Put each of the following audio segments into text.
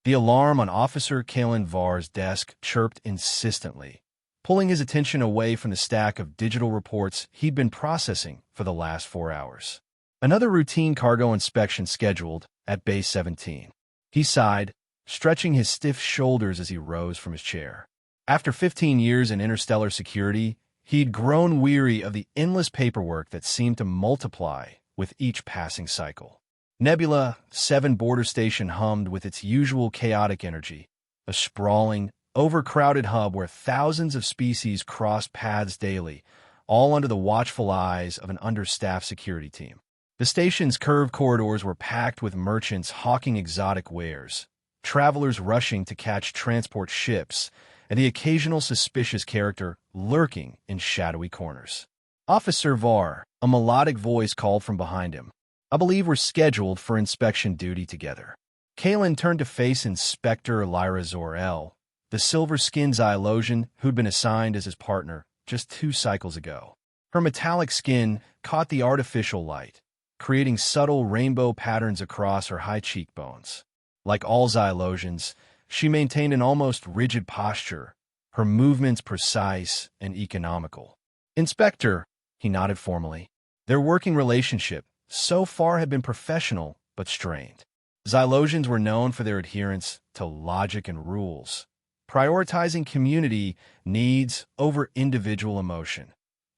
The alarm on Officer Kalen Var's desk chirped insistently, pulling his attention away from the stack of digital reports he'd been processing for the last 4 hours. Another routine cargo inspection scheduled at Base 17. He sighed, stretching his stiff shoulders as he rose from his chair. After 15 years in interstellar security, he'd grown weary of the endless paperwork that seemed to multiply with each passing cycle. Nebula 7 Border Station hummed with its usual chaotic energy, a sprawling, overcrowded hub where thousands of species crossed paths daily, all under the watchful eyes of an understaffed security team. The station's curved corridors were packed with merchants hawking exotic wares, travelers rushing to catch transport ships, and the occasional suspicious character lurking in shadowy corners. Officer Var, a melodic voice called from behind him. I believe we're scheduled for inspection duty together. Kalen turned to face Inspector Lyra Zor-El, the silver-skinned Xylosian who'd been assigned as his partner just 2 cycles ago. Her metallic skin caught the artificial light, creating subtle rainbow patterns across her high cheekbones. Like all Xylosians, she maintained an almost rigid posture, her movements precise and economical. Inspector, he nodded formally. Their working relationship so far had been professional but strained. Xylosians were known for their adherence to logic and rules, prioritizing community needs over individual emotion,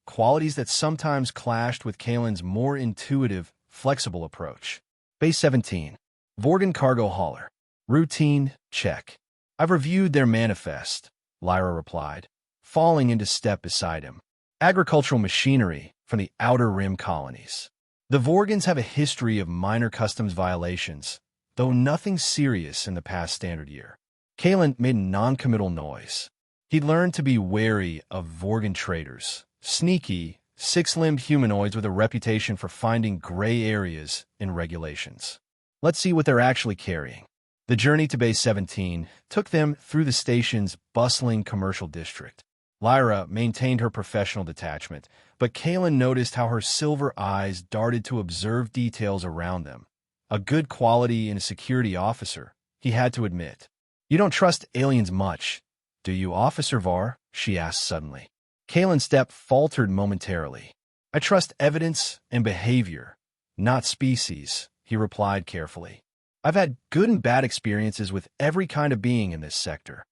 qualities that sometimes clashed with Kalen's more intuitive, flexible approach. Base 17. Vorgan Cargo Hauler. Routine, check. I've reviewed their manifest, Lyra replied, falling into step beside him. Agricultural machinery from the Outer Rim colonies. The Vorgans have a history of minor customs violations, though nothing serious in the past standard year. Kalen made a non-committal noise. He'd learned to be wary of Vorgan traders, sneaky, 6-limbed humanoids with a reputation for finding gray areas in regulations. Let's see what they're actually carrying. The journey to Base 17 took them through the station's bustling commercial district. Lyra maintained her professional detachment, but Kalen noticed how her silver eyes darted to observe details around them. A good quality in a security officer, he had to admit. You don't trust aliens much, do you, Officer Var? She asked suddenly. Kalen's step faltered momentarily. I trust evidence and behavior, not species, he replied carefully. I've had good and bad experiences with every kind of being in this sector,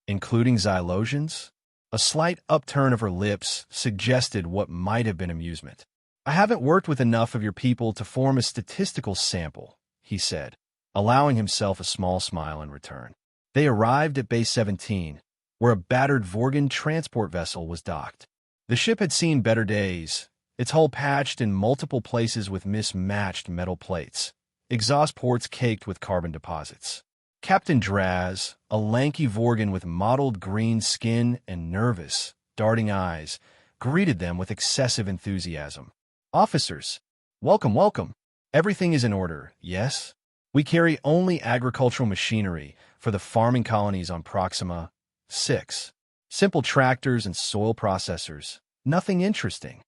including Xylosians. A slight upturn of her lips suggested what might have been amusement. I haven't worked with enough of your people to form a statistical sample, he said, allowing himself a small smile in return. They arrived at Base 17, where a battered Vorgan transport vessel was docked. The ship had seen better days, its hull patched in multiple places with mismatched metal plates, exhaust ports caked with carbon deposits. Captain Draz, a lanky Vorgan with mottled green skin and nervous, darting eyes, greeted them with excessive enthusiasm. Officers, welcome, welcome. Everything is in order, yes? We carry only agricultural machinery for the farming colonies on Proxima 6. Simple tractors and soil processors, nothing interesting.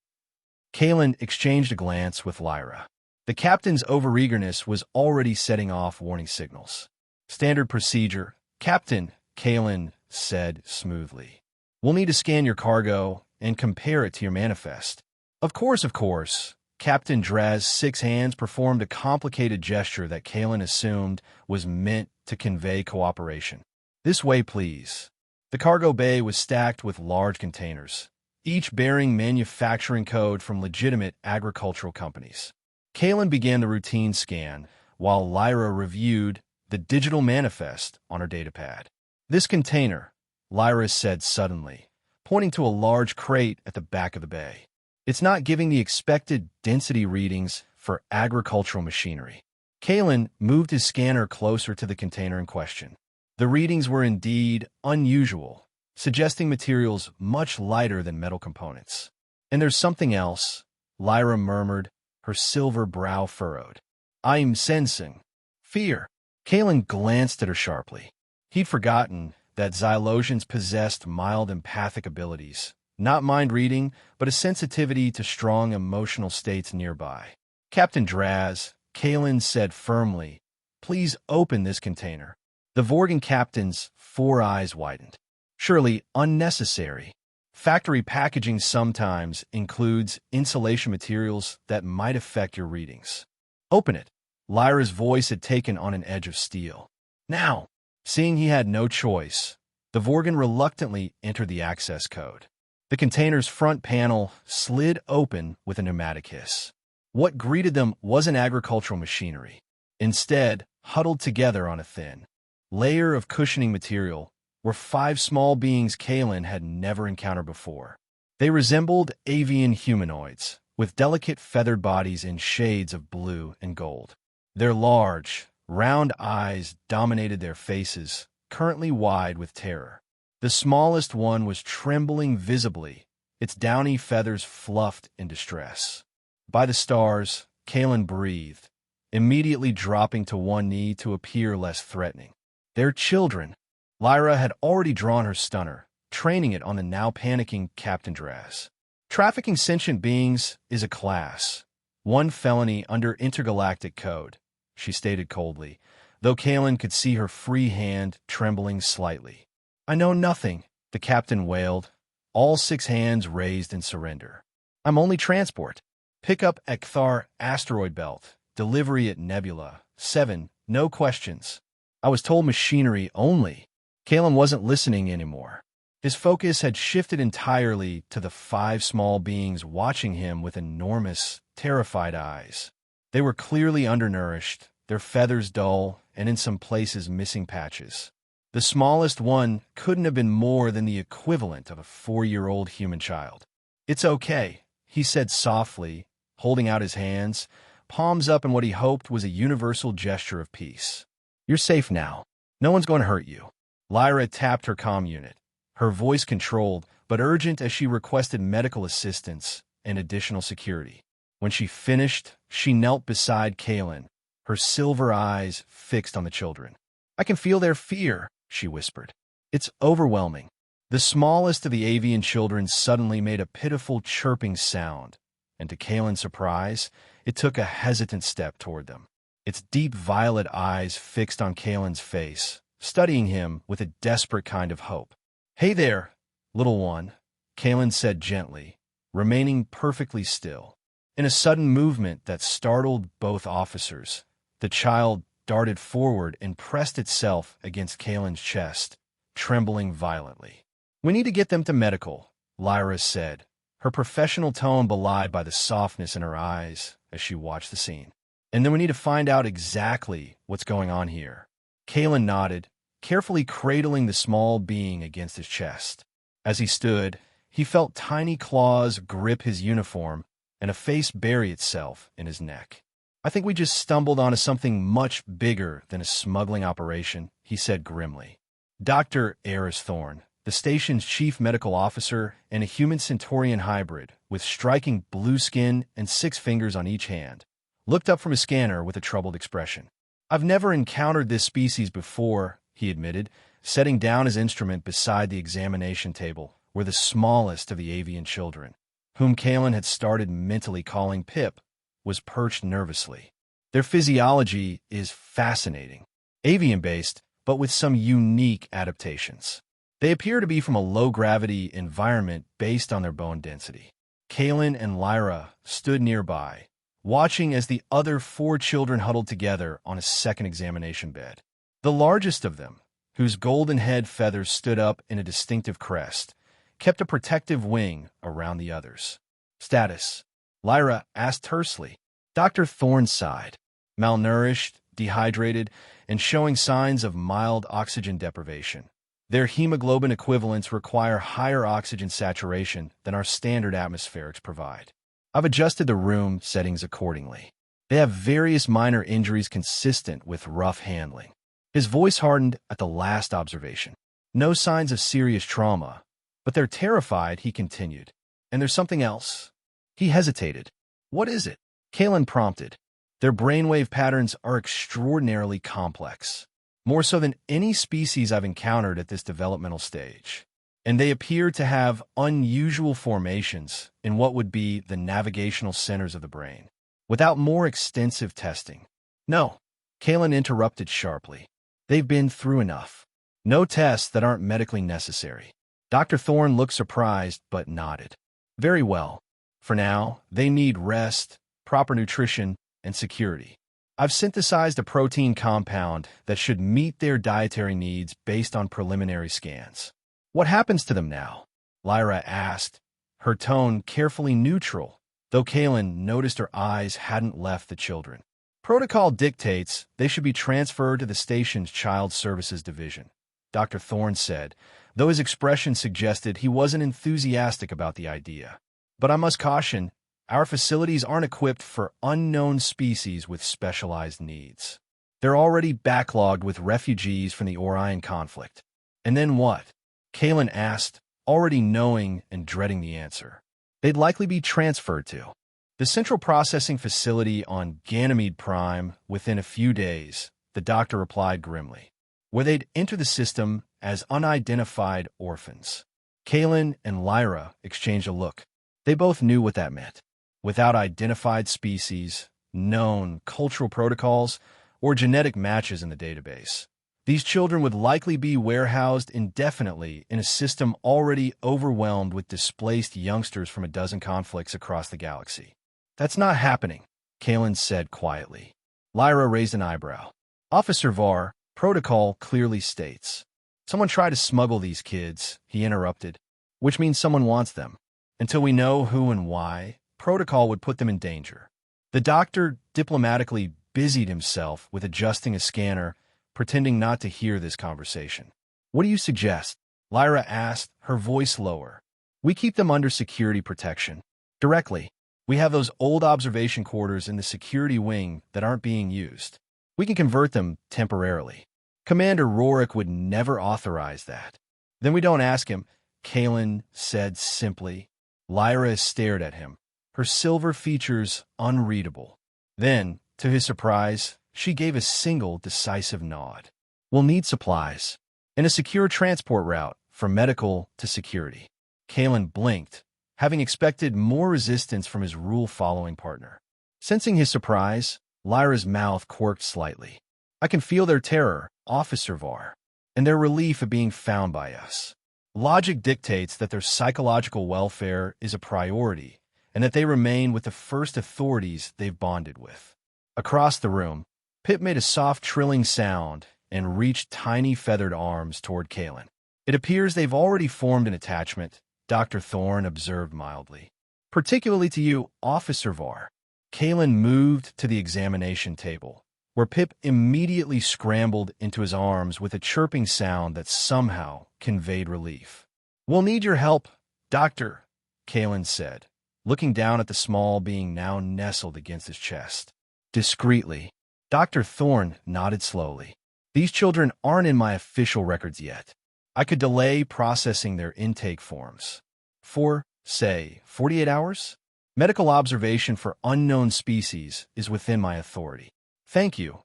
Kalen exchanged a glance with Lyra. The captain's overeagerness was already setting off warning signals. Standard procedure, Captain, Kalen said smoothly. We'll need to scan your cargo and compare it to your manifest. Of course, Captain Draz's 6 hands performed a complicated gesture that Kalen assumed was meant to convey cooperation. This way, please. The cargo bay was stacked with large containers, each bearing manufacturing code from legitimate agricultural companies. Kalen began the routine scan, while Lyra reviewed the digital manifest on her datapad. This container, Lyra said suddenly, pointing to a large crate at the back of the bay. It's not giving the expected density readings for agricultural machinery. Kalen moved his scanner closer to the container in question. The readings were indeed unusual, suggesting materials much lighter than metal components. And there's something else, Lyra murmured, her silver brow furrowed. I'm sensing fear. Kalen glanced at her sharply. He'd forgotten that Xylosians possessed mild empathic abilities, not mind reading, but a sensitivity to strong emotional states nearby. Captain Draz, Kalen said firmly, please open this container. The Vorgan captain's 4 eyes widened. Surely unnecessary. Factory packaging sometimes includes insulation materials that might affect your readings. Open it. Lyra's voice had taken on an edge of steel. Now, seeing he had no choice, the Vorgan reluctantly entered the access code. The container's front panel slid open with a pneumatic hiss. What greeted them wasn't agricultural machinery. Instead, huddled together on a thin layer of cushioning material, were 5 small beings Kalen had never encountered before. They resembled avian humanoids, with delicate feathered bodies in shades of blue and gold. Their large, round eyes dominated their faces, currently wide with terror. The smallest one was trembling visibly, its downy feathers fluffed in distress. By the stars, Kalen breathed, immediately dropping to one knee to appear less threatening. Their children. Lyra had already drawn her stunner, training it on the now panicking Captain Draz. Trafficking sentient beings is a class, 1 felony under intergalactic code, she stated coldly, though Kalen could see her free hand trembling slightly. I know nothing, the captain wailed, all 6 hands raised in surrender. I'm only transport. Pick up at Kthar asteroid belt, delivery at Nebula, 7, no questions. I was told machinery only. Kalen wasn't listening anymore. His focus had shifted entirely to the 5 small beings watching him with enormous, terrified eyes. They were clearly undernourished, their feathers dull, and in some places missing patches. The smallest one couldn't have been more than the equivalent of a 4-year-old human child. It's okay, he said softly, holding out his hands, palms up in what he hoped was a universal gesture of peace. You're safe now. No one's going to hurt you. Lyra tapped her comm unit, her voice controlled but urgent as she requested medical assistance and additional security. When she finished, she knelt beside Kalen, her silver eyes fixed on the children. I can feel their fear, she whispered. It's overwhelming. The smallest of the avian children suddenly made a pitiful chirping sound, and to Kalen's surprise, it took a hesitant step toward them. Its deep violet eyes fixed on Kalen's face, studying him with a desperate kind of hope. Hey there, little one, Kalen said gently, remaining perfectly still. In a sudden movement that startled both officers, the child darted forward and pressed itself against Kalen's chest, trembling violently. We need to get them to medical, Lyra said, her professional tone belied by the softness in her eyes as she watched the scene. And then we need to find out exactly what's going on here. Kalen nodded, carefully cradling the small being against his chest. As he stood, he felt tiny claws grip his uniform and a face bury itself in his neck. I think we just stumbled onto something much bigger than a smuggling operation, he said grimly. Dr. Eris Thorne, the station's chief medical officer and a human Centaurian hybrid with striking blue skin and 6 fingers on each hand, looked up from his scanner with a troubled expression. I've never encountered this species before, he admitted, setting down his instrument beside the examination table where the smallest of the avian children, whom Kalen had started mentally calling Pip, was perched nervously. Their physiology is fascinating, avian-based, but with some unique adaptations. They appear to be from a low-gravity environment based on their bone density. Kalen and Lyra stood nearby, watching as the other 4 children huddled together on a second examination bed. The largest of them, whose golden head feathers stood up in a distinctive crest, kept a protective wing around the others. Status? Lyra asked tersely. Dr. Thorne sighed. Malnourished, dehydrated, and showing signs of mild oxygen deprivation. Their hemoglobin equivalents require higher oxygen saturation than our standard atmospherics provide. I've adjusted the room settings accordingly. They have various minor injuries consistent with rough handling. His voice hardened at the last observation. No signs of serious trauma, but they're terrified, he continued. And there's something else. He hesitated. What is it? Kalen prompted. Their brainwave patterns are extraordinarily complex, more so than any species I've encountered at this developmental stage. And they appear to have unusual formations in what would be the navigational centers of the brain, without more extensive testing. No, Kalen interrupted sharply. They've been through enough. No tests that aren't medically necessary. Dr. Thorne looked surprised but nodded. Very well. For now, they need rest, proper nutrition, and security. I've synthesized a protein compound that should meet their dietary needs based on preliminary scans. What happens to them now? Lyra asked, her tone carefully neutral, though Kaelin noticed her eyes hadn't left the children. Protocol dictates they should be transferred to the station's Child Services Division, Dr. Thorne said, though his expression suggested he wasn't enthusiastic about the idea. But I must caution, our facilities aren't equipped for unknown species with specialized needs. They're already backlogged with refugees from the Orion conflict. And then what? Kaelin asked, already knowing and dreading the answer. They'd likely be transferred to the central processing facility on Ganymede Prime within a few days, the doctor replied grimly, where they'd enter the system as unidentified orphans. Kaelin and Lyra exchanged a look. They both knew what that meant. Without identified species, known cultural protocols, or genetic matches in the database, these children would likely be warehoused indefinitely in a system already overwhelmed with displaced youngsters from a dozen conflicts across the galaxy. That's not happening, Kaelin said quietly. Lyra raised an eyebrow. Officer Var, protocol clearly states. Someone tried to smuggle these kids, he interrupted, which means someone wants them. Until we know who and why, protocol would put them in danger. The doctor diplomatically busied himself with adjusting a scanner, pretending not to hear this conversation. What do you suggest? Lyra asked, her voice lower. We keep them under security protection. Directly. We have those old observation quarters in the security wing that aren't being used. We can convert them temporarily. Commander Rorik would never authorize that. Then we don't ask him, Kaelin said simply. Lyra stared at him, her silver features unreadable. Then, to his surprise, she gave a single decisive nod. We'll need supplies, and a secure transport route from medical to security. Kaelin blinked, having expected more resistance from his rule-following partner. Sensing his surprise, Lyra's mouth quirked slightly. I can feel their terror, Officer Var, and their relief at being found by us. Logic dictates that their psychological welfare is a priority and that they remain with the first authorities they've bonded with. Across the room, Pip made a soft trilling sound and reached tiny feathered arms toward Kaelin. It appears they've already formed an attachment, Dr. Thorne observed mildly. Particularly to you, Officer Var. Kaelin moved to the examination table, where Pip immediately scrambled into his arms with a chirping sound that somehow conveyed relief. We'll need your help, Doctor, Kaelin said, looking down at the small being now nestled against his chest. Discreetly, Dr. Thorne nodded slowly. These children aren't in my official records yet. I could delay processing their intake forms. For, say, 48 hours? Medical observation for unknown species is within my authority. Thank you,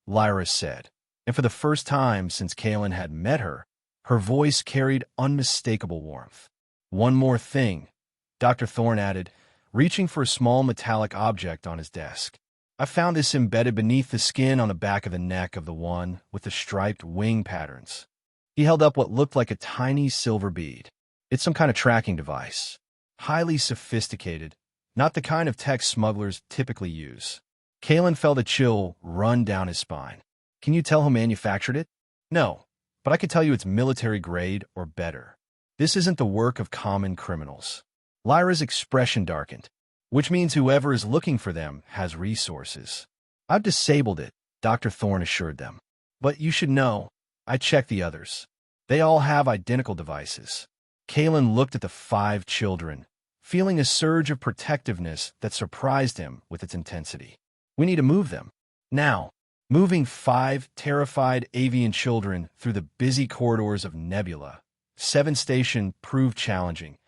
Lyra said, and for the first time since Kaelin had met her, her voice carried unmistakable warmth. One more thing, Dr. Thorne added, reaching for a small metallic object on his desk. I found this embedded beneath the skin on the back of the neck of the one with the striped wing patterns. He held up what looked like a tiny silver bead. It's some kind of tracking device. Highly sophisticated, not the kind of tech smugglers typically use. Kaelin felt a chill run down his spine. Can you tell who manufactured it? No, but I could tell you it's military grade or better. This isn't the work of common criminals. Lyra's expression darkened, which means whoever is looking for them has resources. I've disabled it, Dr. Thorne assured them. But you should know, I checked the others. They all have identical devices. Kaelin looked at the 5 children, feeling a surge of protectiveness that surprised him with its intensity. We need to move them. Now, moving 5 terrified avian children through the busy corridors of Nebula, 7 Station proved challenging,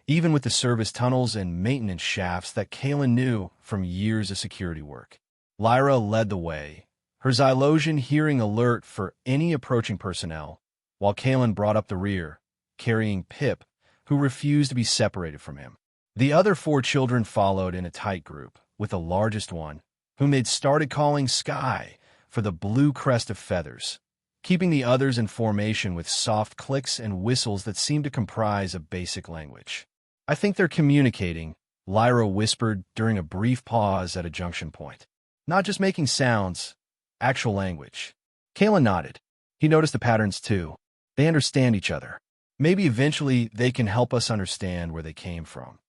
even with the service tunnels and maintenance shafts that Kaelin knew from years of security work. Lyra led the way, her Xylosian hearing alert for any approaching personnel, while Kaelin brought up the rear, carrying Pip, who refused to be separated from him. The other 4 children followed in a tight group, with the largest one, whom they'd started calling Sky for the blue crest of feathers, keeping the others in formation with soft clicks and whistles that seemed to comprise a basic language. "I think they're communicating," Lyra whispered during a brief pause at a junction point. "Not just making sounds, actual language." Kalen nodded. He noticed the patterns too. They understand each other. Maybe eventually they can help us understand where they came from.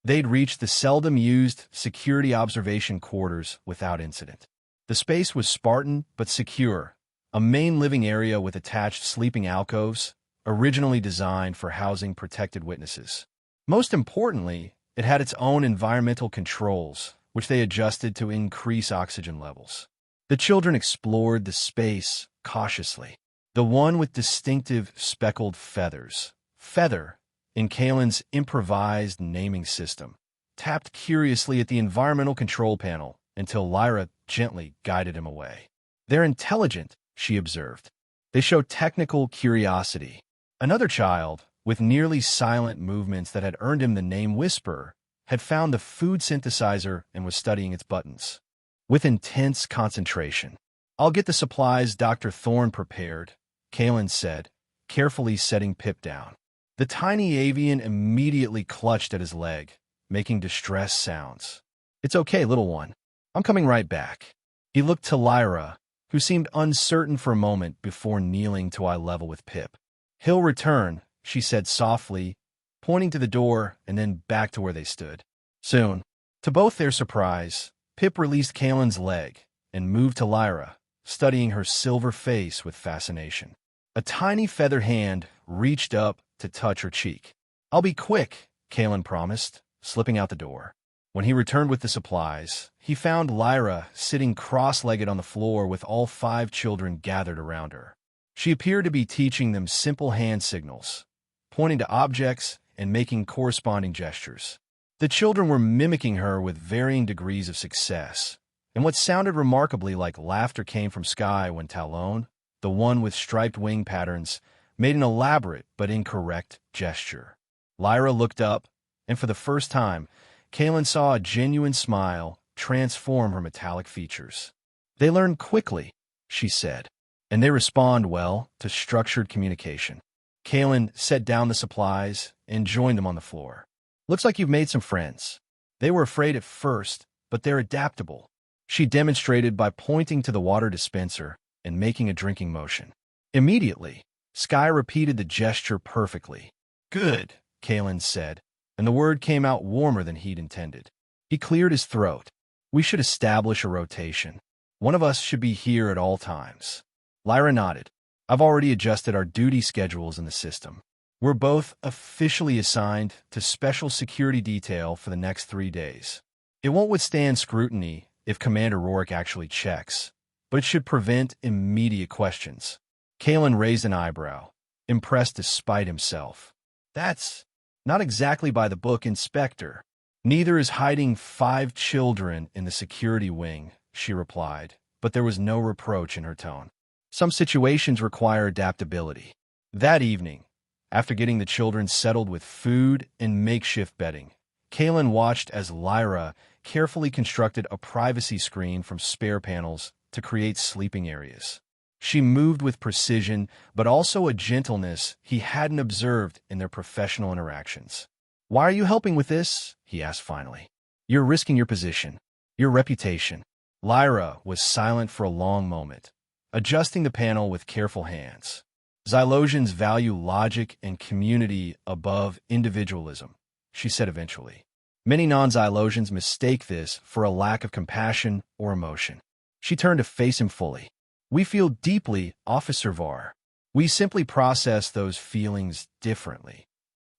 They'd reached the seldom-used security observation quarters without incident. The space was Spartan but secure, a main living area with attached sleeping alcoves, originally designed for housing protected witnesses. Most importantly, it had its own environmental controls, which they adjusted to increase oxygen levels. The children explored the space cautiously. The one with distinctive speckled feathers, Feather, in Kalen's improvised naming system, tapped curiously at the environmental control panel until Lyra gently guided him away. "They're intelligent," she observed. "They show technical curiosity." Another child, with nearly silent movements that had earned him the name Whisperer, had found the food synthesizer and was studying its buttons. With intense concentration. "I'll get the supplies Dr. Thorne prepared," Kalen said, carefully setting Pip down. The tiny avian immediately clutched at his leg, making distressed sounds. "It's okay, little one. I'm coming right back." He looked to Lyra, who seemed uncertain for a moment before kneeling to eye level with Pip. "He'll return," she said softly, pointing to the door and then back to where they stood. "Soon." To both their surprise, Pip released Kalen's leg and moved to Lyra, studying her silver face with fascination. A tiny feather hand reached up to touch her cheek. "I'll be quick," Kalen promised, slipping out the door. When he returned with the supplies, he found Lyra sitting cross-legged on the floor with all 5 children gathered around her. She appeared to be teaching them simple hand signals, pointing to objects and making corresponding gestures. The children were mimicking her with varying degrees of success, and what sounded remarkably like laughter came from Sky when Talon, the one with striped wing patterns, made an elaborate but incorrect gesture. Lyra looked up, and for the first time, Kalen saw a genuine smile transform her metallic features. "They learn quickly," she said, "and they respond well to structured communication." Kalen set down the supplies and joined them on the floor. "Looks like you've made some friends. They were afraid at first, but they're adaptable," she demonstrated by pointing to the water dispenser and making a drinking motion. Immediately, Sky repeated the gesture perfectly. "Good," Kalen said, and the word came out warmer than he'd intended. He cleared his throat. "We should establish a rotation. One of us should be here at all times." Lyra nodded. "I've already adjusted our duty schedules in the system. We're both officially assigned to special security detail for the next 3 days. It won't withstand scrutiny if Commander Rourke actually checks, but it should prevent immediate questions." Kalen raised an eyebrow, impressed despite himself. "That's not exactly by the book, Inspector." "Neither is hiding 5 children in the security wing," she replied, but there was no reproach in her tone. "Some situations require adaptability." That evening, after getting the children settled with food and makeshift bedding, Kalen watched as Lyra carefully constructed a privacy screen from spare panels to create sleeping areas. She moved with precision, but also a gentleness he hadn't observed in their professional interactions. "Why are you helping with this?" he asked finally. "You're risking your position, your reputation." Lyra was silent for a long moment, adjusting the panel with careful hands. "Xylosians value logic and community above individualism," she said eventually. "Many non-Xylosians mistake this for a lack of compassion or emotion." She turned to face him fully. "We feel deeply, Officer Var. We simply process those feelings differently."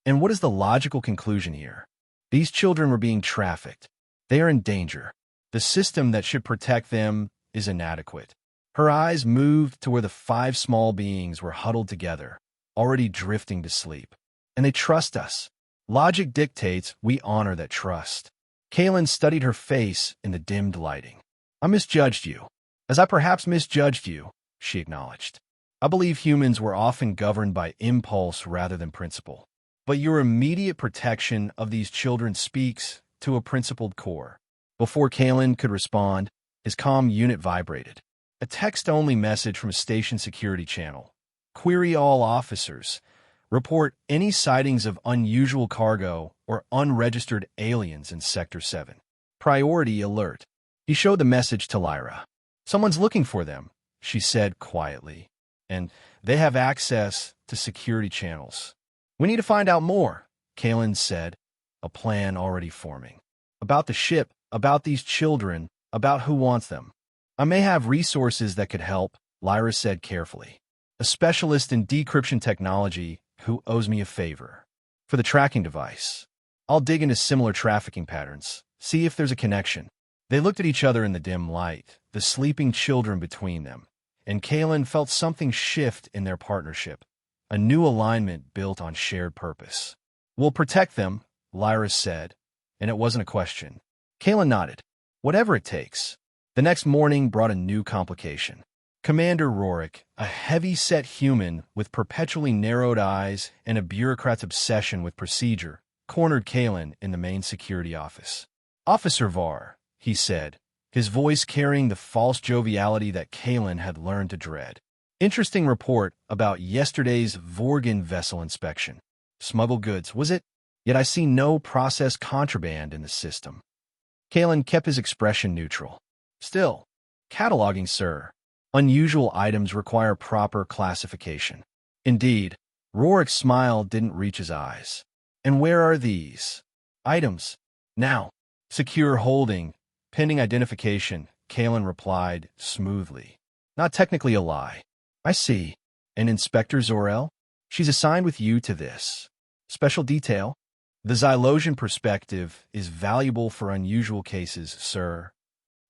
And what is the logical conclusion here? These children were being trafficked. They are in danger. The system that should protect them is inadequate. Her eyes moved to where the 5 small beings were huddled together, already drifting to sleep. "And they trust us. Logic dictates we honor that trust." Kalen studied her face in the dimmed lighting. "I misjudged you. As I perhaps misjudged you," she acknowledged. "I believe humans were often governed by impulse rather than principle. But your immediate protection of these children speaks to a principled core." Before Kalen could respond, his comm unit vibrated. A text-only message from a station security channel. Query all officers. Report any sightings of unusual cargo or unregistered aliens in Sector 7. Priority alert. He showed the message to Lyra. Someone's looking for them, she said quietly. And they have access to security channels. We need to find out more, Kalen said, a plan already forming. About the ship, about these children, about who wants them. I may have resources that could help, Lyra said carefully. A specialist in decryption technology who owes me a favor. For the tracking device. I'll dig into similar trafficking patterns, see if there's a connection. They looked at each other in the dim light, the sleeping children between them, and Kalen felt something shift in their partnership, a new alignment built on shared purpose. We'll protect them, Lyra said, and it wasn't a question. Kalen nodded. Whatever it takes. The next morning brought a new complication. Commander Rorik, a heavy-set human with perpetually narrowed eyes and a bureaucrat's obsession with procedure, cornered Kalen in the main security office. Officer Var, he said, his voice carrying the false joviality that Kalen had learned to dread. Interesting report about yesterday's Vorgan vessel inspection. Smuggled goods, was it? Yet I see no processed contraband in the system. Kalen kept his expression neutral. Still, cataloging, sir. Unusual items require proper classification. Indeed, Rorik's smile didn't reach his eyes. And where are these items? Now, secure holding, pending identification, Kalen replied smoothly. Not technically a lie. I see. And Inspector Zorel? She's assigned with you to this. Special detail? The Xylosian perspective is valuable for unusual cases, sir.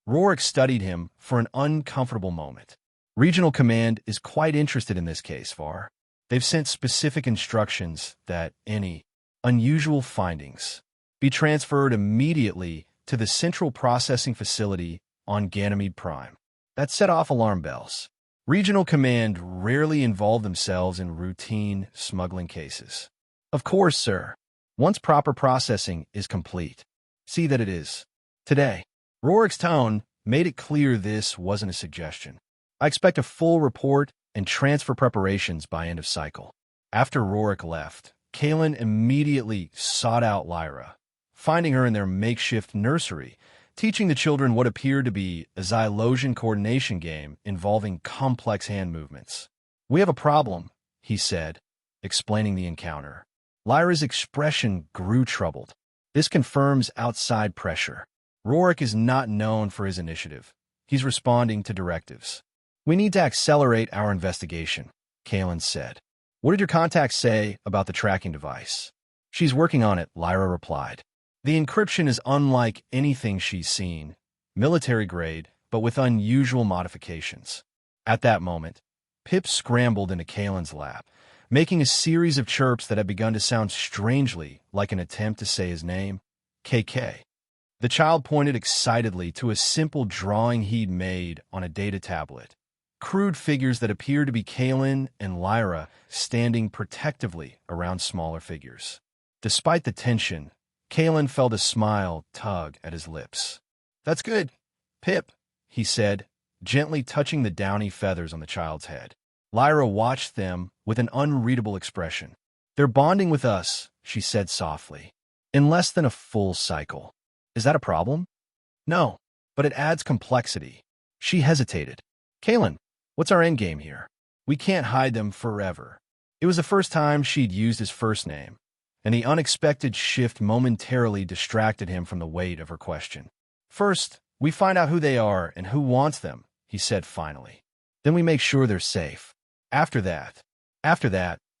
Rorik studied him for an uncomfortable moment. Regional Command is quite interested in this case, Var. They've sent specific instructions that any unusual findings be transferred immediately to the central processing facility on Ganymede Prime. That set off alarm bells. Regional Command rarely involve themselves in routine smuggling cases. Of course, sir. Once proper processing is complete. See that it is. Today. Rorik's tone made it clear this wasn't a suggestion. I expect a full report and transfer preparations by end of cycle. After Rorik left, Kalen immediately sought out Lyra, finding her in their makeshift nursery, teaching the children what appeared to be a Xylosian coordination game involving complex hand movements. We have a problem, he said, explaining the encounter. Lyra's expression grew troubled. This confirms outside pressure. Rorik is not known for his initiative. He's responding to directives. We need to accelerate our investigation, Kalen said. What did your contact say about the tracking device? She's working on it, Lyra replied. The encryption is unlike anything she's seen, military grade, but with unusual modifications. At that moment, Pip scrambled into Kalen's lap, making a series of chirps that had begun to sound strangely like an attempt to say his name, KK. The child pointed excitedly to a simple drawing he'd made on a data tablet. Crude figures that appeared to be Kalen and Lyra standing protectively around smaller figures. Despite the tension, Kalen felt a smile tug at his lips. That's good, Pip, he said, gently touching the downy feathers on the child's head. Lyra watched them with an unreadable expression. They're bonding with us, she said softly. In less than a full cycle. Is that a problem? No, but it adds complexity. She hesitated. Kalen, what's our endgame here? We can't hide them forever. It was the first time she'd used his first name, and the unexpected shift momentarily distracted him from the weight of her question. First, we find out who they are and who wants them, he said finally. Then we make sure they're safe. After that,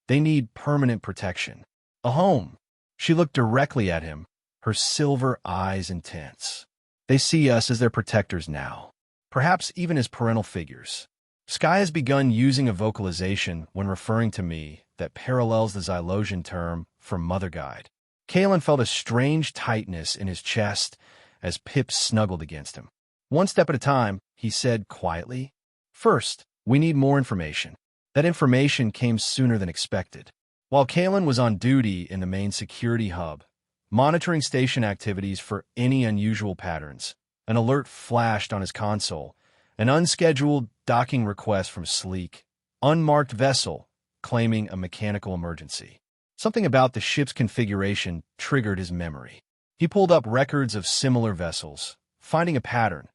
they need permanent protection. A home. She looked directly at him, her silver eyes intense. They see us as their protectors now, perhaps even as parental figures. Sky has begun using a vocalization when referring to me that parallels the Xylosian term for mother guide. Kalen felt a strange tightness in his chest as Pip snuggled against him. One step at a time, he said quietly. First, we need more information. That information came sooner than expected. While Kalen was on duty in the main security hub, monitoring station activities for any unusual patterns, an alert flashed on his console An unscheduled docking request from Sleek, unmarked vessel, claiming a mechanical emergency. Something about the ship's configuration triggered his memory. He pulled up records of similar vessels, finding a pattern.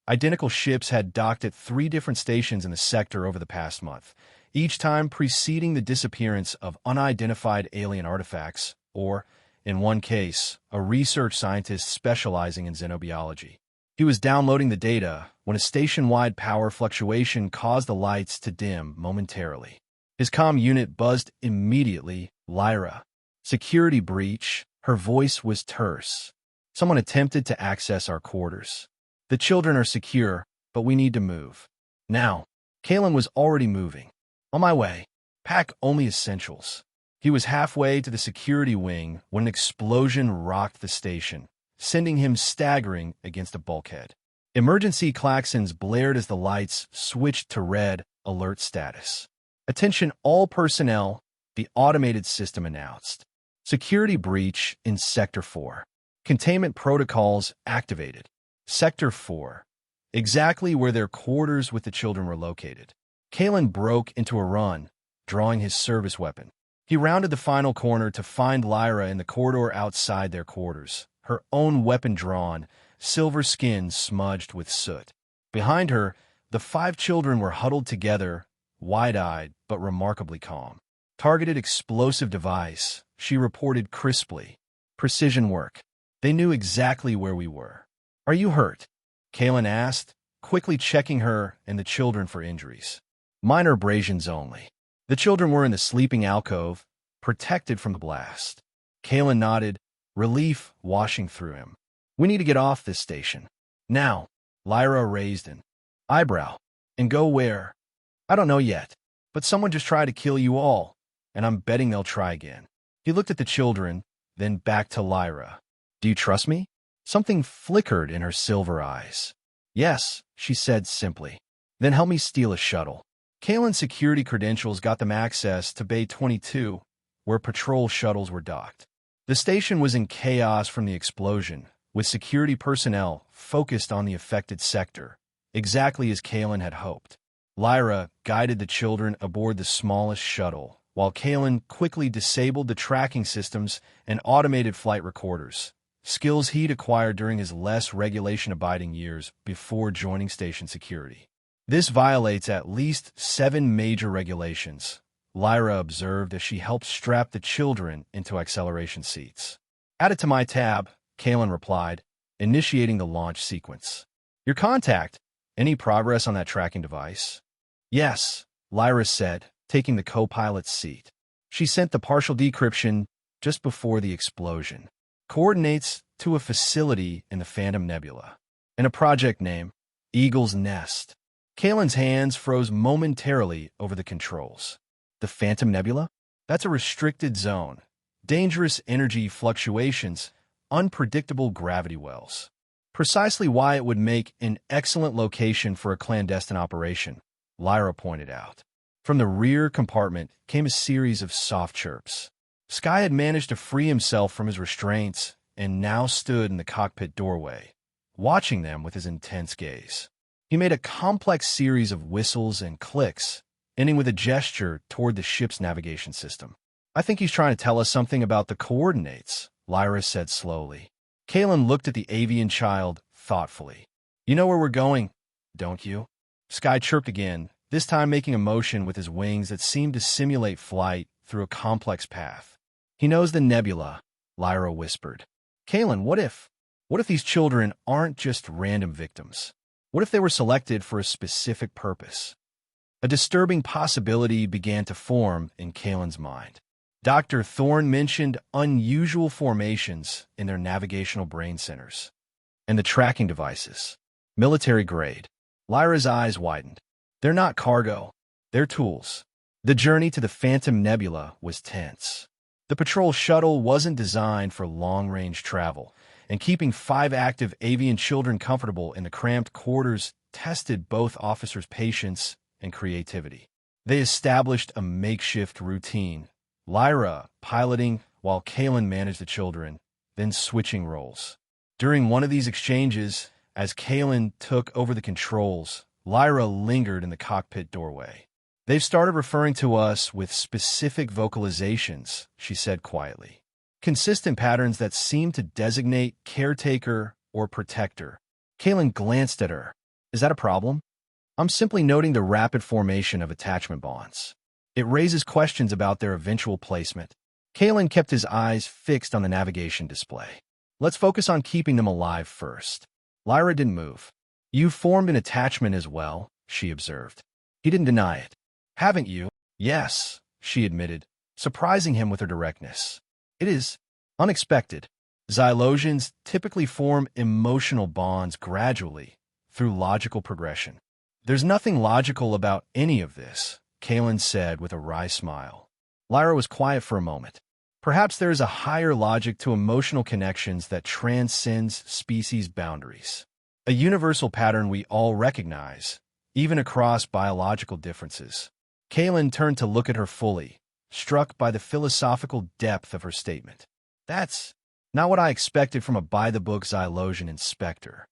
Identical ships had docked at 3 different stations in the sector over the past month, each time preceding the disappearance of unidentified alien artifacts, or, in one case, a research scientist specializing in xenobiology. He was downloading the data when a station-wide power fluctuation caused the lights to dim momentarily. His comm unit buzzed immediately. Lyra. Security breach. Her voice was terse. Someone attempted to access our quarters. The children are secure, but we need to move. Now. Kalen was already moving. On my way. Pack only essentials. He was halfway to the security wing when an explosion rocked the station, sending him staggering against a bulkhead. Emergency klaxons blared as the lights switched to red alert status. Attention all personnel, the automated system announced. Security breach in Sector 4. Containment protocols activated. Sector 4. Exactly where their quarters with the children were located. Kalen broke into a run, drawing his service weapon. He rounded the final corner to find Lyra in the corridor outside their quarters, her own weapon drawn, silver skin smudged with soot. Behind her, the 5 children were huddled together, wide-eyed but remarkably calm. Targeted explosive device, she reported crisply. Precision work. They knew exactly where we were. Are you hurt? Kalen asked, quickly checking her and the children for injuries. Minor abrasions only. The children were in the sleeping alcove, protected from the blast. Kalen nodded, relief washing through him. We need to get off this station. Now. Lyra raised an eyebrow. And go where? I don't know yet, but someone just tried to kill you all, and I'm betting they'll try again. He looked at the children, then back to Lyra. Do you trust me? Something flickered in her silver eyes. Yes, she said simply. Then help me steal a shuttle. Kalen's security credentials got them access to Bay 22, where patrol shuttles were docked. The station was in chaos from the explosion, with security personnel focused on the affected sector, exactly as Kalen had hoped. Lyra guided the children aboard the smallest shuttle, while Kalen quickly disabled the tracking systems and automated flight recorders, skills he'd acquired during his less regulation-abiding years before joining station security. This violates at least 7 major regulations, Lyra observed as she helped strap the children into acceleration seats. Add it to my tab, Kalen replied, initiating the launch sequence. Your contact. Any progress on that tracking device? Yes, Lyra said, taking the co-pilot's seat. She sent the partial decryption just before the explosion. Coordinates to a facility in the Phantom Nebula. And a project name, Eagle's Nest. Kalen's hands froze momentarily over the controls. The Phantom Nebula? That's a restricted zone. Dangerous energy fluctuations, unpredictable gravity wells. Precisely why it would make an excellent location for a clandestine operation, Lyra pointed out. From the rear compartment came a series of soft chirps. Sky had managed to free himself from his restraints and now stood in the cockpit doorway, watching them with his intense gaze. He made a complex series of whistles and clicks, ending with a gesture toward the ship's navigation system. I think he's trying to tell us something about the coordinates, Lyra said slowly. Kalen looked at the avian child thoughtfully. You know where we're going, don't you? Sky chirped again, this time making a motion with his wings that seemed to simulate flight through a complex path. He knows the nebula, Lyra whispered. Kalen, what if these children aren't just random victims? What if they were selected for a specific purpose? A disturbing possibility began to form in Kalen's mind. Dr. Thorne mentioned unusual formations in their navigational brain centers. And the tracking devices. Military grade. Lyra's eyes widened. They're not cargo. They're tools. The journey to the Phantom Nebula was tense. The patrol shuttle wasn't designed for long-range travel, and keeping 5 active avian children comfortable in the cramped quarters tested both officers' patience and creativity. They established a makeshift routine, Lyra piloting while Kalen managed the children, then switching roles. During one of these exchanges, as Kalen took over the controls, Lyra lingered in the cockpit doorway. They've started referring to us with specific vocalizations, she said quietly. Consistent patterns that seem to designate caretaker or protector. Kaelin glanced at her. Is that a problem? I'm simply noting the rapid formation of attachment bonds. It raises questions about their eventual placement. Kaelin kept his eyes fixed on the navigation display. Let's focus on keeping them alive first. Lyra didn't move. You formed an attachment as well, she observed. He didn't deny it. Haven't you? Yes, she admitted, surprising him with her directness. It is unexpected. Xylosians typically form emotional bonds gradually, through logical progression. There's nothing logical about any of this, Kaelin said with a wry smile. Lyra was quiet for a moment. Perhaps there is a higher logic to emotional connections that transcends species boundaries. A universal pattern we all recognize, even across biological differences. Kaelin turned to look at her fully, struck by the philosophical depth of her statement. That's not what I expected from a by-the-book Xylosian inspector.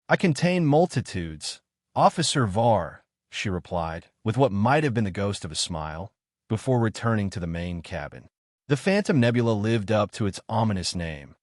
I contain multitudes. Officer Var, she replied, with what might have been the ghost of a smile, before returning to the main cabin. The Phantom Nebula lived up to its ominous name.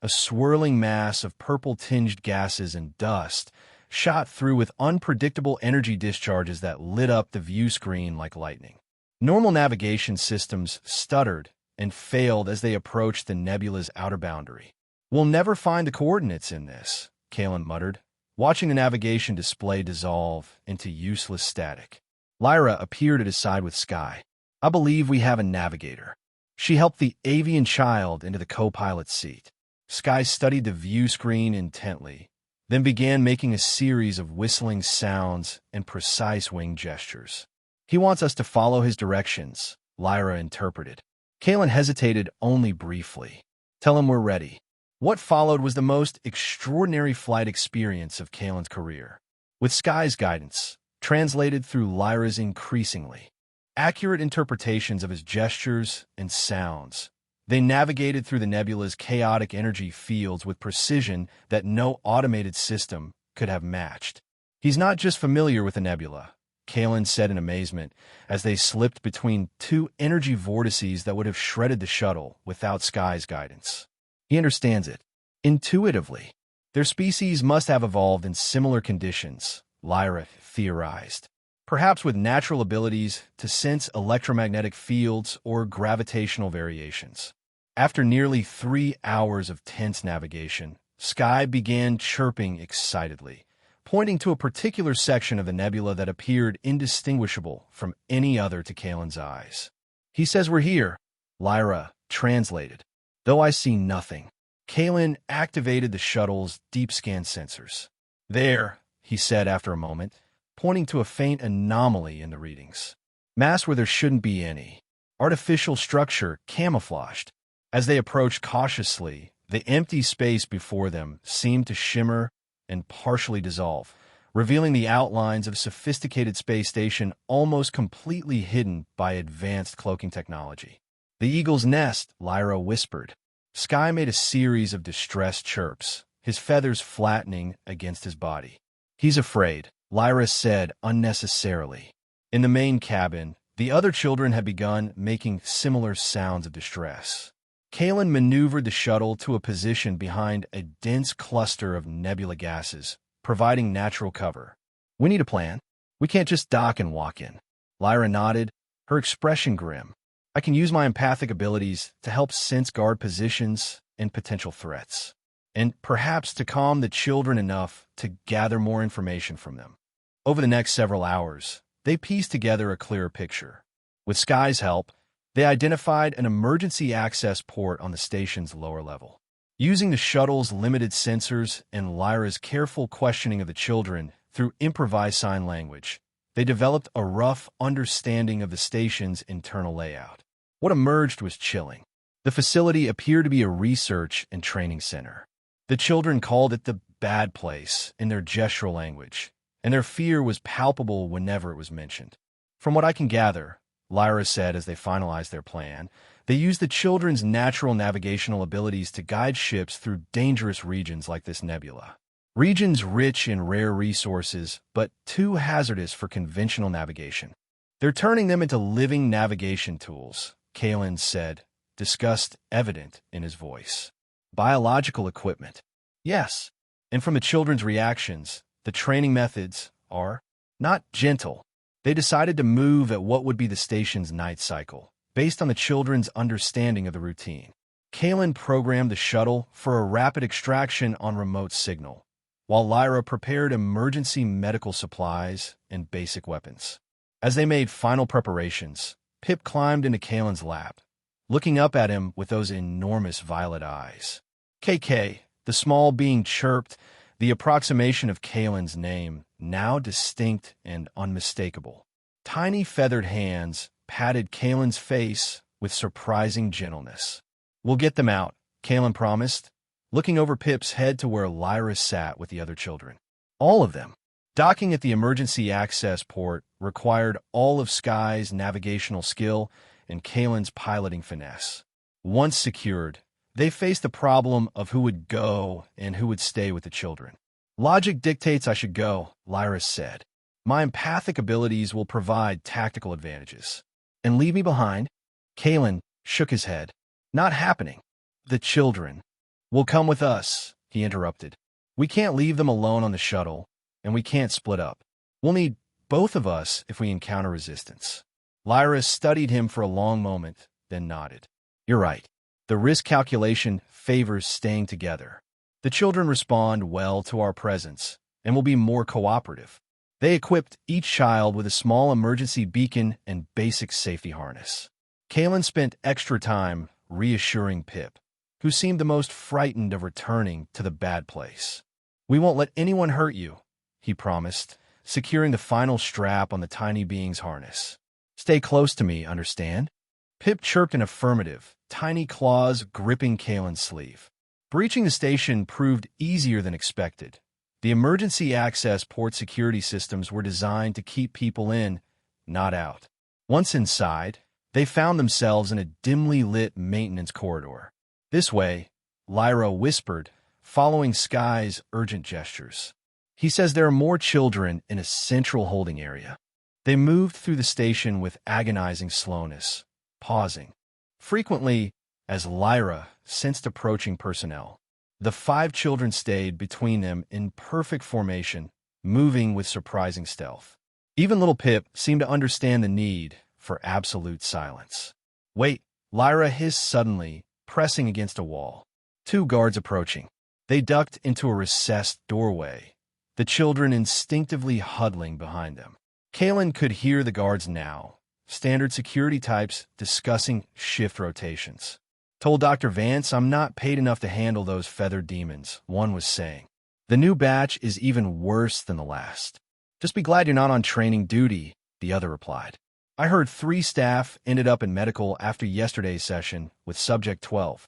A swirling mass of purple-tinged gases and dust, shot through with unpredictable energy discharges that lit up the view screen like lightning. Normal navigation systems stuttered and failed as they approached the nebula's outer boundary. We'll never find the coordinates in this, Kaelin muttered, watching the navigation display dissolve into useless static. Lyra appeared at his side with Sky. I believe we have a navigator. She helped the avian child into the co-pilot's seat. Sky studied the view screen intently, then began making a series of whistling sounds and precise wing gestures. He wants us to follow his directions, Lyra interpreted. Kaelin hesitated only briefly. Tell him we're ready. What followed was the most extraordinary flight experience of Kaelin's career. With Sky's guidance, translated through Lyra's increasingly accurate interpretations of his gestures and sounds, they navigated through the nebula's chaotic energy fields with precision that no automated system could have matched. He's not just familiar with the nebula, Kaelin said in amazement, as they slipped between two energy vortices that would have shredded the shuttle without Sky's guidance. He understands it. Intuitively. Their species must have evolved in similar conditions, Lyra theorized. Perhaps with natural abilities to sense electromagnetic fields or gravitational variations. After nearly 3 hours of tense navigation, Sky began chirping excitedly, pointing to a particular section of the nebula that appeared indistinguishable from any other to Kaelin's eyes. He says we're here, Lyra translated. Though I see nothing. Kaelin activated the shuttle's deep scan sensors. There, he said after a moment, pointing to a faint anomaly in the readings. Mass where there shouldn't be any. Artificial structure camouflaged. As they approached cautiously, the empty space before them seemed to shimmer and partially dissolve, revealing the outlines of a sophisticated space station almost completely hidden by advanced cloaking technology. The Eagle's Nest, Lyra whispered. Sky made a series of distressed chirps, his feathers flattening against his body. He's afraid, Lyra said unnecessarily. In the main cabin, the other children had begun making similar sounds of distress. Kaelin maneuvered the shuttle to a position behind a dense cluster of nebula gases, providing natural cover. We need a plan. We can't just dock and walk in. Lyra nodded, her expression grim. I can use my empathic abilities to help sense guard positions and potential threats, and perhaps to calm the children enough to gather more information from them. Over the next several hours, they pieced together a clearer picture. With Sky's help, they identified an emergency access port on the station's lower level. Using the shuttle's limited sensors and Lyra's careful questioning of the children through improvised sign language, they developed a rough understanding of the station's internal layout. What emerged was chilling. The facility appeared to be a research and training center. The children called it the bad place in their gestural language, and their fear was palpable whenever it was mentioned. From what I can gather, Lyra said as they finalized their plan, they used the children's natural navigational abilities to guide ships through dangerous regions like this nebula. Regions rich in rare resources, but too hazardous for conventional navigation. They're turning them into living navigation tools, Kalen said, disgust evident in his voice. Biological equipment. Yes. And from the children's reactions, the training methods are not gentle. They decided to move at what would be the station's night cycle, based on the children's understanding of the routine. Kalen programmed the shuttle for a rapid extraction on remote signal, while Lyra prepared emergency medical supplies and basic weapons. As they made final preparations, Pip climbed into Kalen's lap, looking up at him with those enormous violet eyes. KK, the small being chirped, the approximation of Kalen's name, now distinct and unmistakable. Tiny feathered hands patted Kalen's face with surprising gentleness. We'll get them out, Kalen promised, looking over Pip's head to where Lyra sat with the other children. All of them. Docking at the emergency access port required all of Sky's navigational skill and Kalen's piloting finesse. Once secured, they faced the problem of who would go and who would stay with the children. Logic dictates I should go, Lyra said. My empathic abilities will provide tactical advantages. And leave me behind? Kalen shook his head. Not happening. The children will come with us, he interrupted. We can't leave them alone on the shuttle, and we can't split up. We'll need both of us if we encounter resistance. Lyra studied him for a long moment, then nodded. You're right. The risk calculation favors staying together. The children respond well to our presence and will be more cooperative. They equipped each child with a small emergency beacon and basic safety harness. Kalen spent extra time reassuring Pip, who seemed the most frightened of returning to the bad place. We won't let anyone hurt you, he promised, securing the final strap on the tiny being's harness. Stay close to me, understand? Pip chirped an affirmative, tiny claws gripping Kalen's sleeve. Breaching the station proved easier than expected. The emergency access port security systems were designed to keep people in, not out. Once inside, they found themselves in a dimly lit maintenance corridor. This way, Lyra whispered, following Sky's urgent gestures. He says there are more children in a central holding area. They moved through the station with agonizing slowness, pausing. Frequently, as Lyra sensed approaching personnel, the 5 children stayed between them in perfect formation, moving with surprising stealth. Even little Pip seemed to understand the need for absolute silence. Wait, Lyra hissed suddenly, pressing against a wall. 2 guards approaching. They ducked into a recessed doorway, the children instinctively huddling behind them. Kalen could hear the guards now, standard security types discussing shift rotations. Told Dr. Vance I'm not paid enough to handle those feathered demons, one was saying. The new batch is even worse than the last. Just be glad you're not on training duty, the other replied. I heard 3 staff ended up in medical after yesterday's session with Subject 12.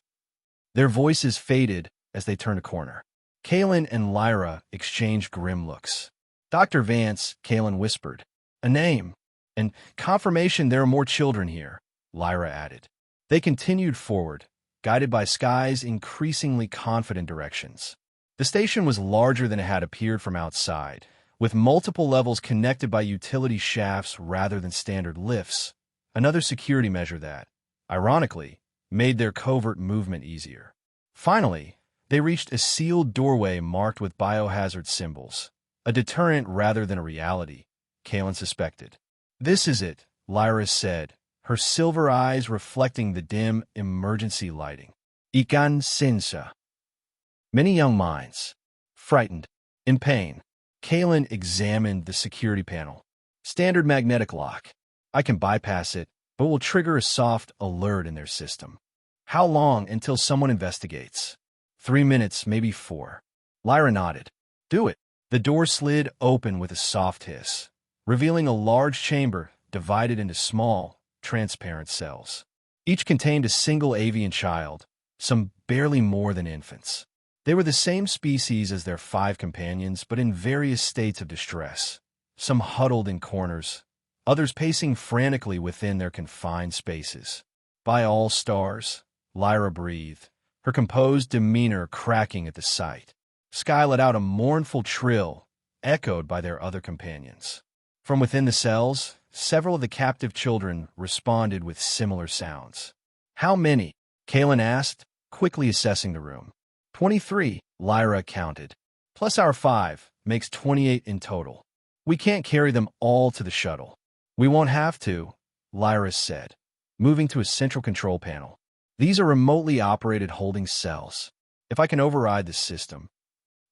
Their voices faded as they turned a corner. Kalen and Lyra exchanged grim looks. Dr. Vance, Kalen whispered. A name. And confirmation there are more children here, Lyra added. They continued forward, guided by Sky's increasingly confident directions. The station was larger than it had appeared from outside, with multiple levels connected by utility shafts rather than standard lifts, another security measure that, ironically, made their covert movement easier. Finally, they reached a sealed doorway marked with biohazard symbols, a deterrent rather than a reality, Kalen suspected. This is it, Lyra said, her silver eyes reflecting the dim emergency lighting. Ikan Sinsa. Many young minds, frightened, in pain. Kalen examined the security panel. Standard magnetic lock. I can bypass it, but will trigger a soft alert in their system. How long until someone investigates? 3 minutes, maybe 4. Lyra nodded. Do it. The door slid open with a soft hiss, revealing a large chamber divided into small, transparent cells. Each contained a single avian child, some barely more than infants. They were the same species as their 5 companions, but in various states of distress, some huddled in corners, others pacing frantically within their confined spaces. By all stars, Lyra breathed, her composed demeanor cracking at the sight. Sky let out a mournful trill, echoed by their other companions. From within the cells, several of the captive children responded with similar sounds. "How many?" Kalen asked, quickly assessing the room. 23, Lyra counted. "Plus our 5, makes 28 in total. We can't carry them all to the shuttle." "We won't have to," Lyra said, moving to a central control panel. "These are remotely operated holding cells. If I can override the system."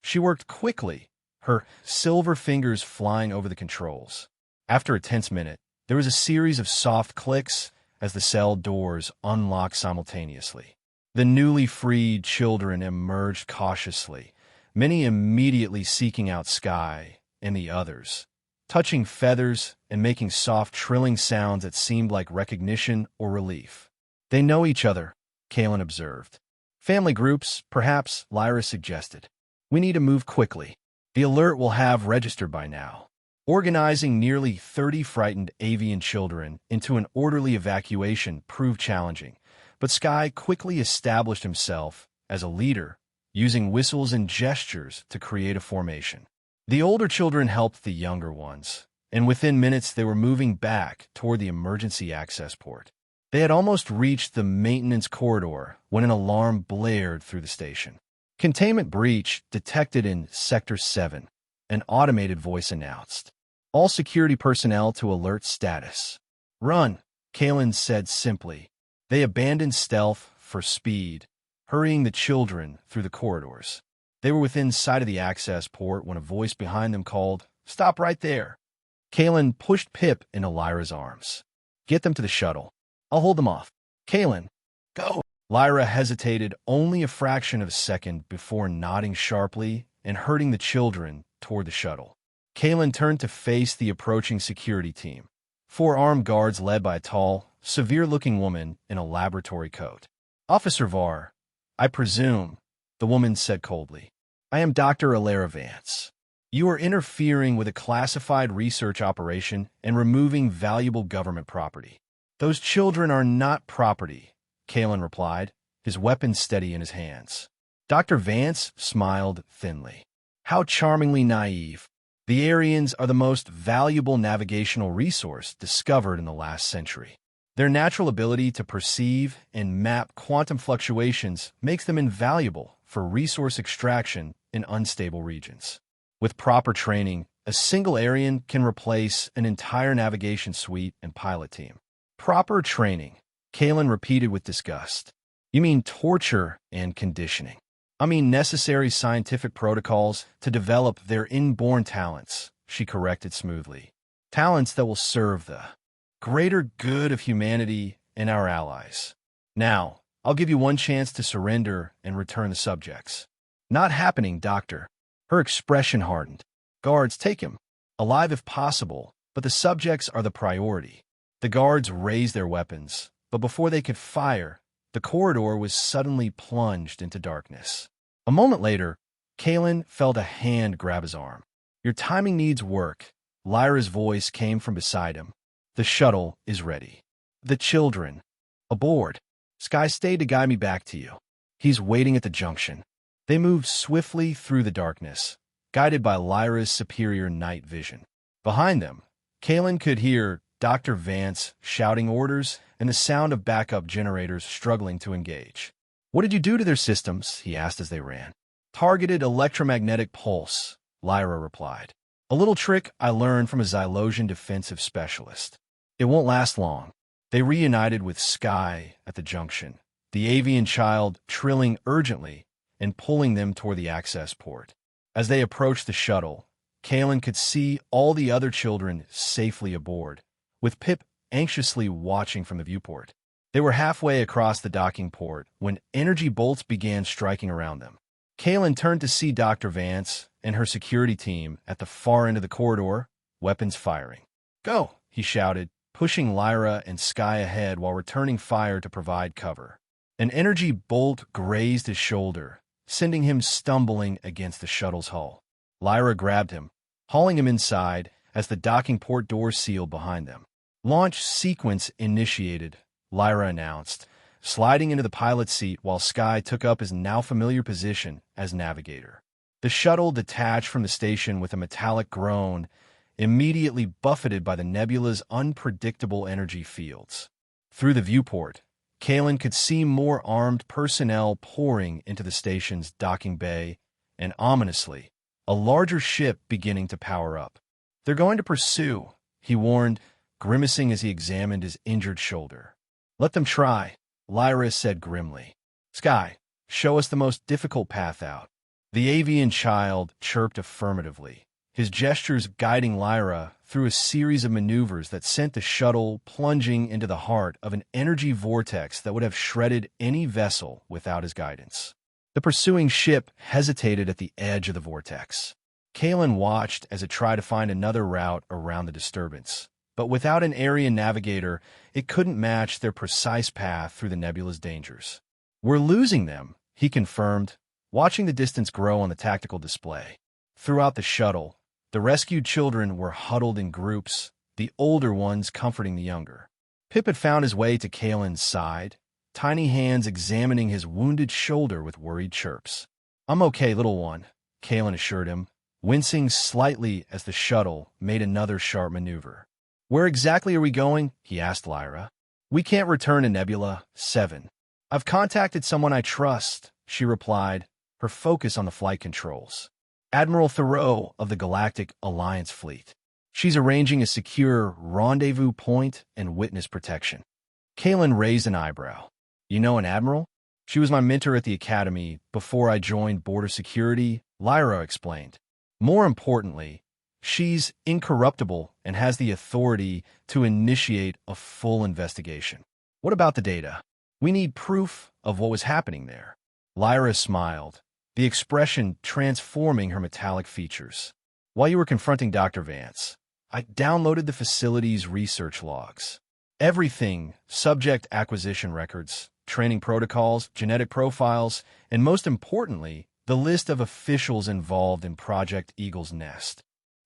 She worked quickly, her silver fingers flying over the controls. After a tense minute, there was a series of soft clicks as the cell doors unlocked simultaneously. The newly freed children emerged cautiously, many immediately seeking out Sky and the others, touching feathers and making soft trilling sounds that seemed like recognition or relief. "They know each other," Kalen observed. "Family groups, perhaps," Lyra suggested. "We need to move quickly. The alert will have registered by now." Organizing nearly 30 frightened avian children into an orderly evacuation proved challenging, but Sky quickly established himself as a leader, using whistles and gestures to create a formation. The older children helped the younger ones, and within minutes they were moving back toward the emergency access port. They had almost reached the maintenance corridor when an alarm blared through the station. "Containment breach detected in Sector 7, an automated voice announced. "All security personnel to alert status." "Run," Kalen said simply. They abandoned stealth for speed, hurrying the children through the corridors. They were within sight of the access port when a voice behind them called, "Stop right there." Kalen pushed Pip into Lyra's arms. "Get them to the shuttle. I'll hold them off." "Kalen, go." Lyra hesitated only a fraction of a second before nodding sharply and herding the children toward the shuttle. Kalen turned to face the approaching security team. 4 armed guards led by a tall, severe-looking woman in a laboratory coat. "Officer Var, I presume," the woman said coldly. "I am Dr. Alara Vance. You are interfering with a classified research operation and removing valuable government property." "Those children are not property," Kalen replied, his weapon steady in his hands. Dr. Vance smiled thinly. "How charmingly naive. The Aryans are the most valuable navigational resource discovered in the last century. Their natural ability to perceive and map quantum fluctuations makes them invaluable for resource extraction in unstable regions. With proper training, a single Aryan can replace an entire navigation suite and pilot team." "Proper training," Kalen repeated with disgust. "You mean torture and conditioning." "I mean necessary scientific protocols to develop their inborn talents," she corrected smoothly. "Talents that will serve the greater good of humanity and our allies. Now, I'll give you one chance to surrender and return the subjects." "Not happening, Doctor." Her expression hardened. "Guards, take him. Alive if possible, but the subjects are the priority." The guards raised their weapons, but before they could fire, the corridor was suddenly plunged into darkness. A moment later, Kalen felt a hand grab his arm. "Your timing needs work." Lyra's voice came from beside him. "The shuttle is ready. The children, aboard. Sky stayed to guide me back to you. He's waiting at the junction." They moved swiftly through the darkness, guided by Lyra's superior night vision. Behind them, Kalen could hear Dr. Vance shouting orders and the sound of backup generators struggling to engage. "What did you do to their systems?" he asked as they ran. "Targeted electromagnetic pulse," Lyra replied. "A little trick I learned from a Xylosian defensive specialist. It won't last long." They reunited with Sky at the junction, the avian child trilling urgently and pulling them toward the access port. As they approached the shuttle, Kalen could see all the other children safely aboard, with Pip anxiously watching from the viewport. They were halfway across the docking port when energy bolts began striking around them. Kalen turned to see Dr. Vance and her security team at the far end of the corridor, weapons firing. "Go," he shouted, pushing Lyra and Sky ahead while returning fire to provide cover. An energy bolt grazed his shoulder, sending him stumbling against the shuttle's hull. Lyra grabbed him, hauling him inside as the docking port doors sealed behind them. "Launch sequence initiated," Lyra announced, sliding into the pilot's seat while Sky took up his now familiar position as navigator. The shuttle detached from the station with a metallic groan, immediately buffeted by the nebula's unpredictable energy fields. Through the viewport, Kalen could see more armed personnel pouring into the station's docking bay, and ominously, a larger ship beginning to power up. "They're going to pursue," he warned, grimacing as he examined his injured shoulder. "Let them try," Lyra said grimly. "Sky, show us the most difficult path out." The avian child chirped affirmatively, his gestures guiding Lyra through a series of maneuvers that sent the shuttle plunging into the heart of an energy vortex that would have shredded any vessel without his guidance. The pursuing ship hesitated at the edge of the vortex. Kalen watched as it tried to find another route around the disturbance, but without an area navigator, it couldn't match their precise path through the nebula's dangers. "We're losing them," he confirmed, watching the distance grow on the tactical display. Throughout the shuttle, the rescued children were huddled in groups, the older ones comforting the younger. Pip had found his way to Kalen's side, tiny hands examining his wounded shoulder with worried chirps. "I'm okay, little one," Kalen assured him, wincing slightly as the shuttle made another sharp maneuver. "Where exactly are we going?" he asked Lyra. "We can't return to Nebula 7. "I've contacted someone I trust," she replied, her focus on the flight controls. "Admiral Thoreau of the Galactic Alliance Fleet. She's arranging a secure rendezvous point and witness protection." Kalen raised an eyebrow. "You know an admiral?" "She was my mentor at the academy before I joined border security," Lyra explained. "More importantly, she's incorruptible and has the authority to initiate a full investigation." "What about the data? We need proof of what was happening there." Lyra smiled, the expression transforming her metallic features. "While you were confronting Dr. Vance, I downloaded the facility's research logs. Everything, subject acquisition records, training protocols, genetic profiles, and most importantly, the list of officials involved in Project Eagle's Nest."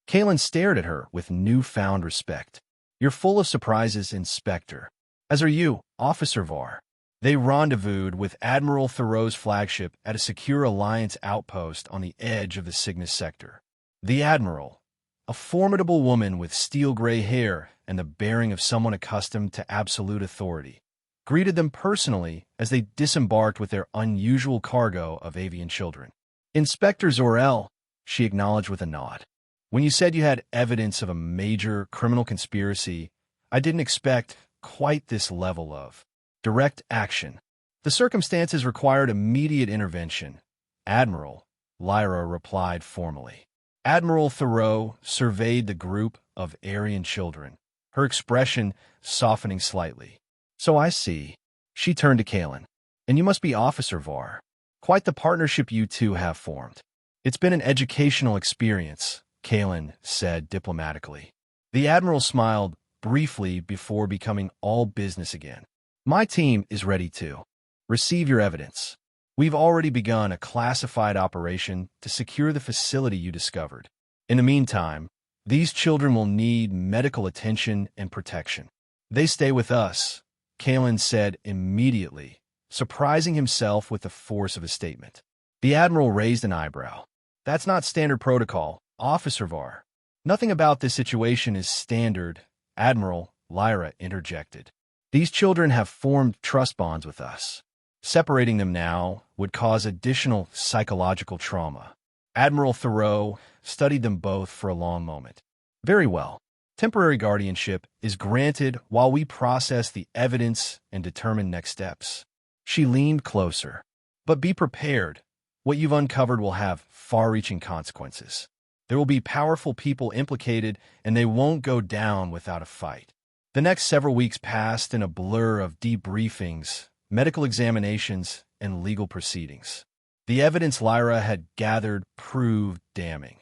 Kalen stared at her with newfound respect. "You're full of surprises, Inspector. As are you, Officer Var." They rendezvoused with Admiral Thoreau's flagship at a secure Alliance outpost on the edge of the Cygnus sector. The Admiral, a formidable woman with steel-gray hair and the bearing of someone accustomed to absolute authority, greeted them personally as they disembarked with their unusual cargo of avian children. "Inspector Zor-El," she acknowledged with a nod. "When you said you had evidence of a major criminal conspiracy, I didn't expect quite this level of direct action. The circumstances required immediate intervention." "Admiral," Lyra replied formally. Admiral Thoreau surveyed the group of Aryan children, her expression softening slightly. "So I see." She turned to Kalen. "And you must be Officer Var. Quite the partnership you two have formed." "It's been an educational experience," Kalen said diplomatically. The Admiral smiled briefly before becoming all business again. "My team is ready to receive your evidence. We've already begun a classified operation to secure the facility you discovered. In the meantime, these children will need medical attention and protection. They stay with us," Kalen said immediately, surprising himself with the force of his statement. The Admiral raised an eyebrow. "That's not standard protocol, Officer Var." "Nothing about this situation is standard, Admiral," Lyra interjected. "These children have formed trust bonds with us. Separating them now would cause additional psychological trauma." Admiral Thoreau studied them both for a long moment. "Very well. Temporary guardianship is granted while we process the evidence and determine next steps." She leaned closer. "But be prepared. What you've uncovered will have far-reaching consequences. There will be powerful people implicated, and they won't go down without a fight." The next several weeks passed in a blur of debriefings, medical examinations, and legal proceedings. The evidence Lyra had gathered proved damning.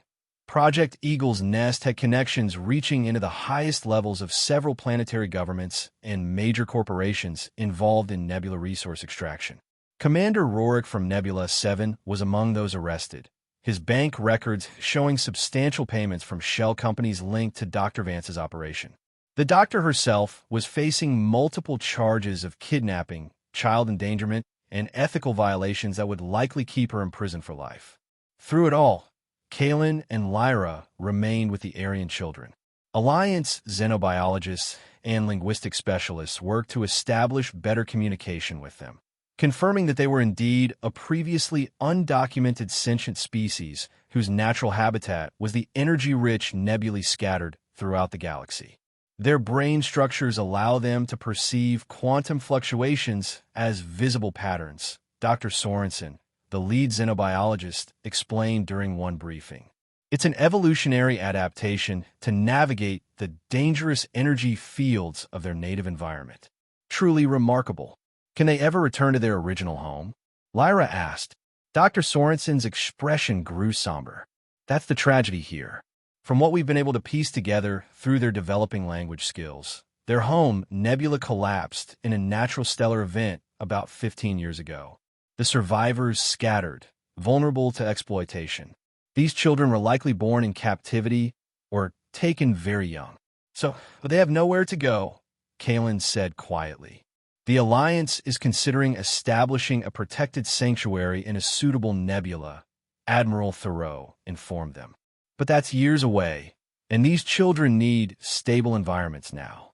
Project Eagle's Nest had connections reaching into the highest levels of several planetary governments and major corporations involved in nebula resource extraction. Commander Rorik from Nebula 7 was among those arrested, his bank records showing substantial payments from shell companies linked to Dr. Vance's operation. The doctor herself was facing multiple charges of kidnapping, child endangerment, and ethical violations that would likely keep her in prison for life. Through it all, Kalen and Lyra remained with the Aryan children. Alliance xenobiologists and linguistic specialists worked to establish better communication with them, confirming that they were indeed a previously undocumented sentient species whose natural habitat was the energy-rich nebulae scattered throughout the galaxy. Their brain structures allow them to perceive quantum fluctuations as visible patterns, Dr. Sorensen, the lead xenobiologist, explained during one briefing. It's an evolutionary adaptation to navigate the dangerous energy fields of their native environment. Truly remarkable. Can they ever return to their original home? Lyra asked. Dr. Sorensen's expression grew somber. That's the tragedy here. From what we've been able to piece together through their developing language skills, their home, Nebula, collapsed in a natural stellar event about 15 years ago. The survivors scattered, vulnerable to exploitation. These children were likely born in captivity or taken very young. But they have nowhere to go, Kalen said quietly. The Alliance is considering establishing a protected sanctuary in a suitable nebula, Admiral Thoreau informed them. But that's years away, and these children need stable environments now.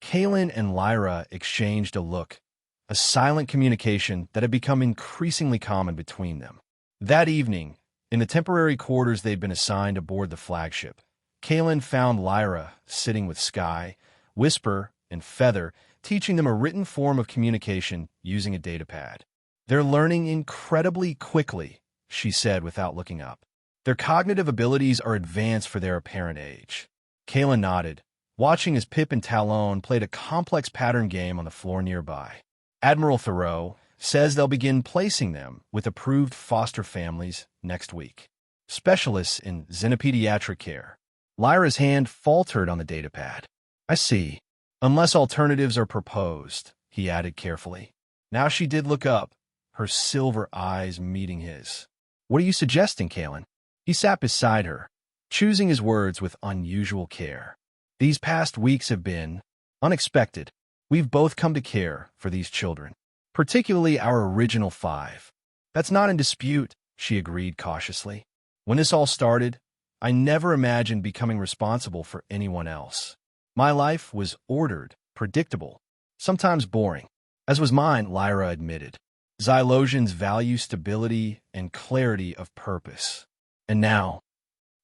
Kalen and Lyra exchanged a look, a silent communication that had become increasingly common between them. That evening, in the temporary quarters they'd been assigned aboard the flagship, Kalen found Lyra sitting with Sky, Whisper, and Feather, teaching them a written form of communication using a datapad. They're learning incredibly quickly, she said without looking up. Their cognitive abilities are advanced for their apparent age. Kalen nodded, watching as Pip and Talon played a complex pattern game on the floor nearby. Admiral Thoreau says they'll begin placing them with approved foster families next week. Specialists in xenopediatric care. Lyra's hand faltered on the datapad. I see. Unless alternatives are proposed, he added carefully. Now she did look up, her silver eyes meeting his. What are you suggesting, Kalen? He sat beside her, choosing his words with unusual care. These past weeks have been unexpected. We've both come to care for these children, particularly our original 5. That's not in dispute, she agreed cautiously. When this all started, I never imagined becoming responsible for anyone else. My life was ordered, predictable, sometimes boring, as was mine, Lyra admitted. Xylosians value stability and clarity of purpose. And now,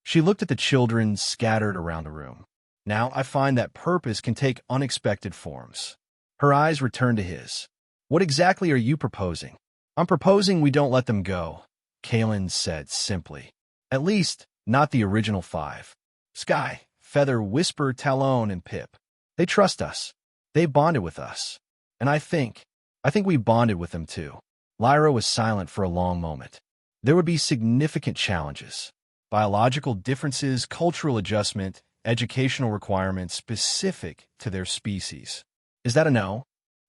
she looked at the children scattered around the room. Now I find that purpose can take unexpected forms. Her eyes returned to his. What exactly are you proposing? I'm proposing we don't let them go, Kalen said simply. At least, not the original 5. Sky, Feather, Whisper, Talon, and Pip. They trust us. They bonded with us. And I think we bonded with them too. Lyra was silent for a long moment. There would be significant challenges. Biological differences, cultural adjustment, educational requirements specific to their species. Is that a no?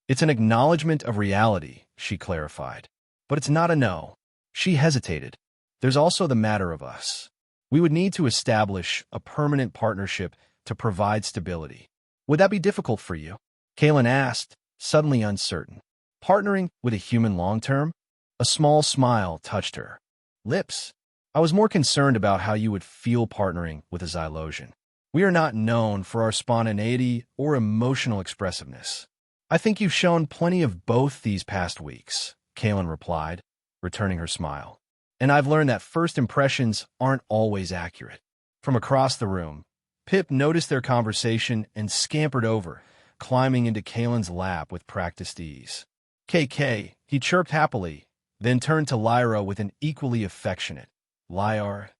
It's an acknowledgement of reality, she clarified. But it's not a no. She hesitated. There's also the matter of us. We would need to establish a permanent partnership to provide stability. Would that be difficult for you? Kalen asked, suddenly uncertain. Partnering with a human long-term? A small smile touched her lips. I was more concerned about how you would feel partnering with a Xylosian. We are not known for our spontaneity or emotional expressiveness. I think you've shown plenty of both these past weeks, Kalen replied, returning her smile. And I've learned that first impressions aren't always accurate. From across the room, Pip noticed their conversation and scampered over, climbing into Kalen's lap with practiced ease. KK, he chirped happily, then turned to Lyra with an equally affectionate, Lyra.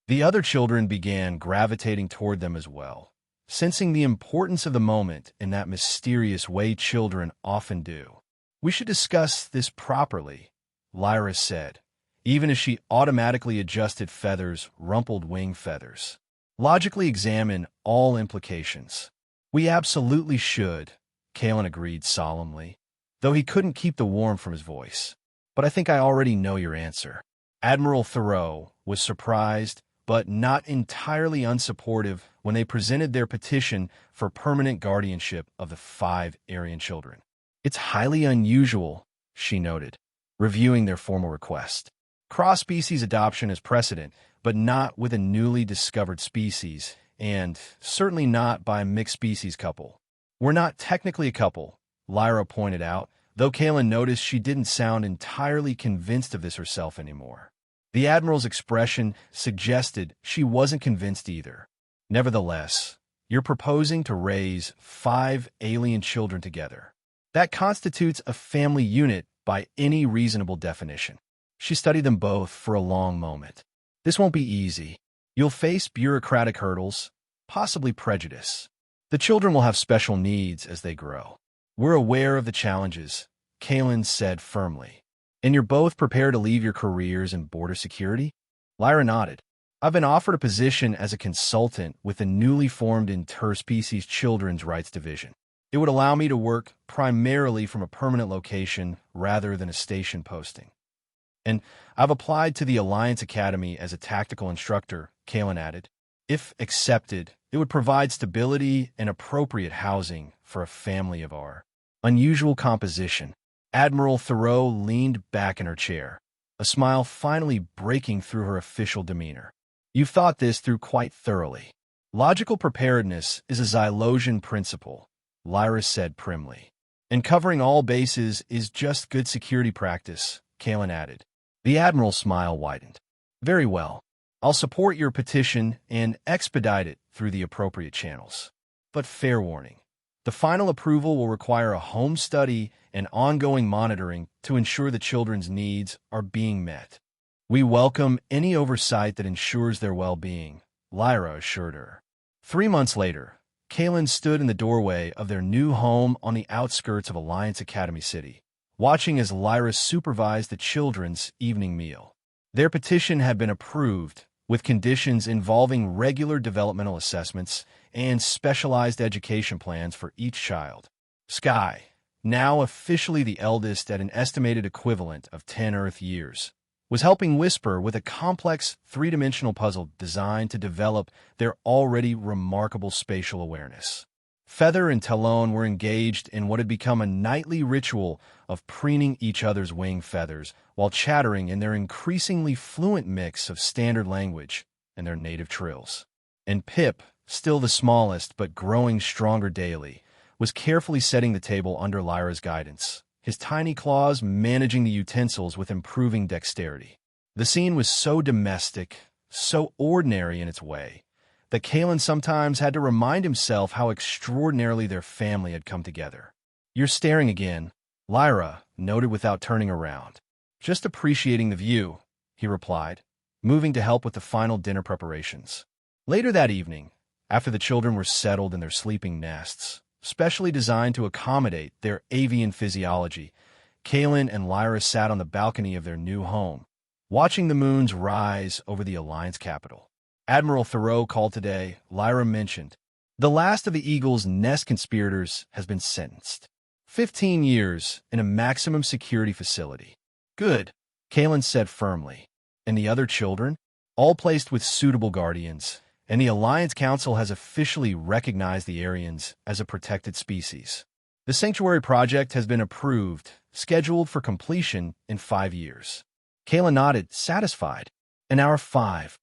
The other children began gravitating toward them as well, sensing the importance of the moment in that mysterious way children often do. We should discuss this properly, Lyra said, even as she automatically adjusted Feather's rumpled wing feathers. Logically examine all implications. We absolutely should, Kalen agreed solemnly, though he couldn't keep the warmth from his voice. But I think I already know your answer. Admiral Thoreau was surprised, but not entirely unsupportive when they presented their petition for permanent guardianship of the 5 Aryan children. It's highly unusual, she noted, reviewing their formal request. Cross-species adoption is precedent, but not with a newly discovered species, and certainly not by a mixed-species couple. We're not technically a couple, Lyra pointed out, though Kaelin noticed she didn't sound entirely convinced of this herself anymore. The Admiral's expression suggested she wasn't convinced either. Nevertheless, you're proposing to raise 5 alien children together. That constitutes a family unit by any reasonable definition. She studied them both for a long moment. This won't be easy. You'll face bureaucratic hurdles, possibly prejudice. The children will have special needs as they grow. We're aware of the challenges, Kaelin said firmly. And you're both prepared to leave your careers in border security? Lyra nodded. I've been offered a position as a consultant with the newly formed Interspecies Children's Rights Division. It would allow me to work primarily from a permanent location rather than a station posting. And I've applied to the Alliance Academy as a tactical instructor, Kaelin added. If accepted, it would provide stability and appropriate housing for a family of our unusual composition. Admiral Thoreau leaned back in her chair, a smile finally breaking through her official demeanor. You've thought this through quite thoroughly. Logical preparedness is a Xylosian principle, Lyra said primly. And covering all bases is just good security practice, Kaelin added. The Admiral's smile widened. Very well. I'll support your petition and expedite it through the appropriate channels. But fair warning. The final approval will require a home study and ongoing monitoring to ensure the children's needs are being met. We welcome any oversight that ensures their well-being, Lyra assured her. 3 months later, Kaelin stood in the doorway of their new home on the outskirts of Alliance Academy City, watching as Lyra supervised the children's evening meal. Their petition had been approved, with conditions involving regular developmental assessments and specialized education plans for each child. Sky, now officially the eldest at an estimated equivalent of 10 Earth years, was helping Whisper with a complex three-dimensional puzzle designed to develop their already remarkable spatial awareness. Feather and Talon were engaged in what had become a nightly ritual of preening each other's wing feathers while chattering in their increasingly fluent mix of standard language and their native trills. And Pip, still the smallest but growing stronger daily, was carefully setting the table under Lyra's guidance, his tiny claws managing the utensils with improving dexterity. The scene was so domestic, so ordinary in its way, that Kaelin sometimes had to remind himself how extraordinarily their family had come together. You're staring again, Lyra noted without turning around. Just appreciating the view, he replied, moving to help with the final dinner preparations. Later that evening, after the children were settled in their sleeping nests, specially designed to accommodate their avian physiology, Kaelin and Lyra sat on the balcony of their new home, watching the moons rise over the Alliance capital. Admiral Thoreau called today, Lyra mentioned. The last of the Eagle's nest conspirators has been sentenced. 15 years in a maximum security facility. Good, Kaelin said firmly. And the other children? All placed with suitable guardians, and the Alliance Council has officially recognized the Aryans as a protected species. The Sanctuary Project has been approved, scheduled for completion in 5 years. Kaelin nodded, satisfied. In our 5.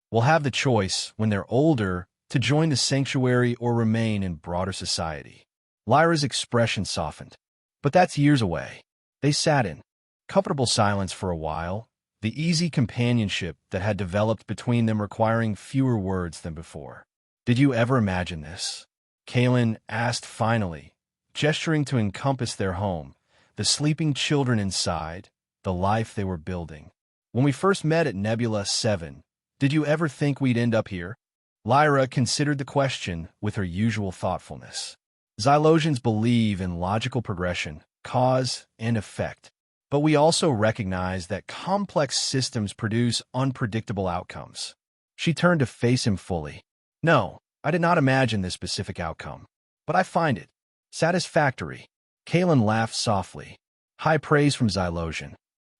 Will have the choice, when they're older, to join the sanctuary or remain in broader society. Lyra's expression softened. But that's years away. They sat in comfortable silence for a while, the easy companionship that had developed between them requiring fewer words than before. Did you ever imagine this? Kaelin asked finally, gesturing to encompass their home, the sleeping children inside, the life they were building. When we first met at Nebula 7, did you ever think we'd end up here? Lyra considered the question with her usual thoughtfulness. Xylosians believe in logical progression, cause and effect, but we also recognize that complex systems produce unpredictable outcomes. She turned to face him fully. No, I did not imagine this specific outcome, but I find it satisfactory. Kaelin laughed softly. High praise from Xylosian.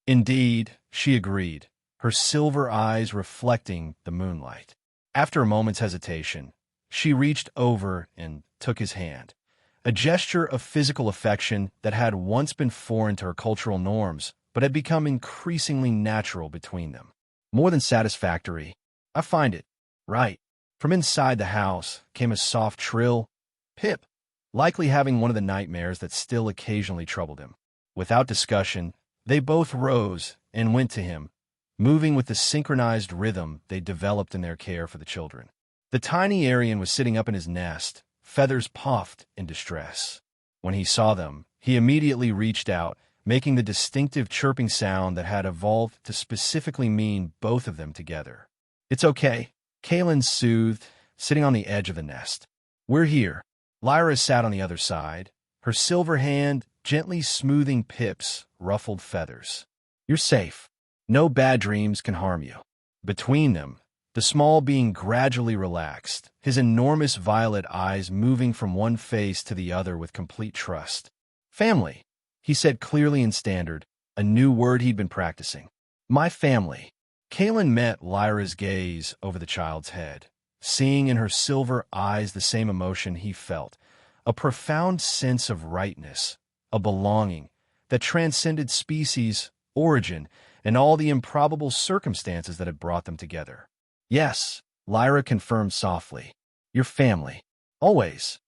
Indeed, she agreed, her silver eyes reflecting the moonlight. After a moment's hesitation, she reached over and took his hand, a gesture of physical affection that had once been foreign to her cultural norms, but had become increasingly natural between them. More than satisfactory, I find it. Right. From inside the house came a soft trill, Pip, likely having one of the nightmares that still occasionally troubled him. Without discussion, they both rose and went to him, moving with the synchronized rhythm they developed in their care for the children. The tiny Aryan was sitting up in his nest, feathers puffed in distress. When he saw them, he immediately reached out, making the distinctive chirping sound that had evolved to specifically mean both of them together. "It's okay," Kaylin soothed, sitting on the edge of the nest. "We're here." Lyra sat on the other side, her silver hand gently smoothing Pip's ruffled feathers. "You're safe. No bad dreams can harm you." Between them, the small being gradually relaxed, his enormous violet eyes moving from one face to the other with complete trust. "Family," he said clearly in Standard, a new word he'd been practicing. "My family." Kaylin met Lyra's gaze over the child's head, seeing in her silver eyes the same emotion he felt, a profound sense of rightness, a belonging that transcended species, origin, and all the improbable circumstances that had brought them together. "Yes," Lyra confirmed softly. "Your family. Always."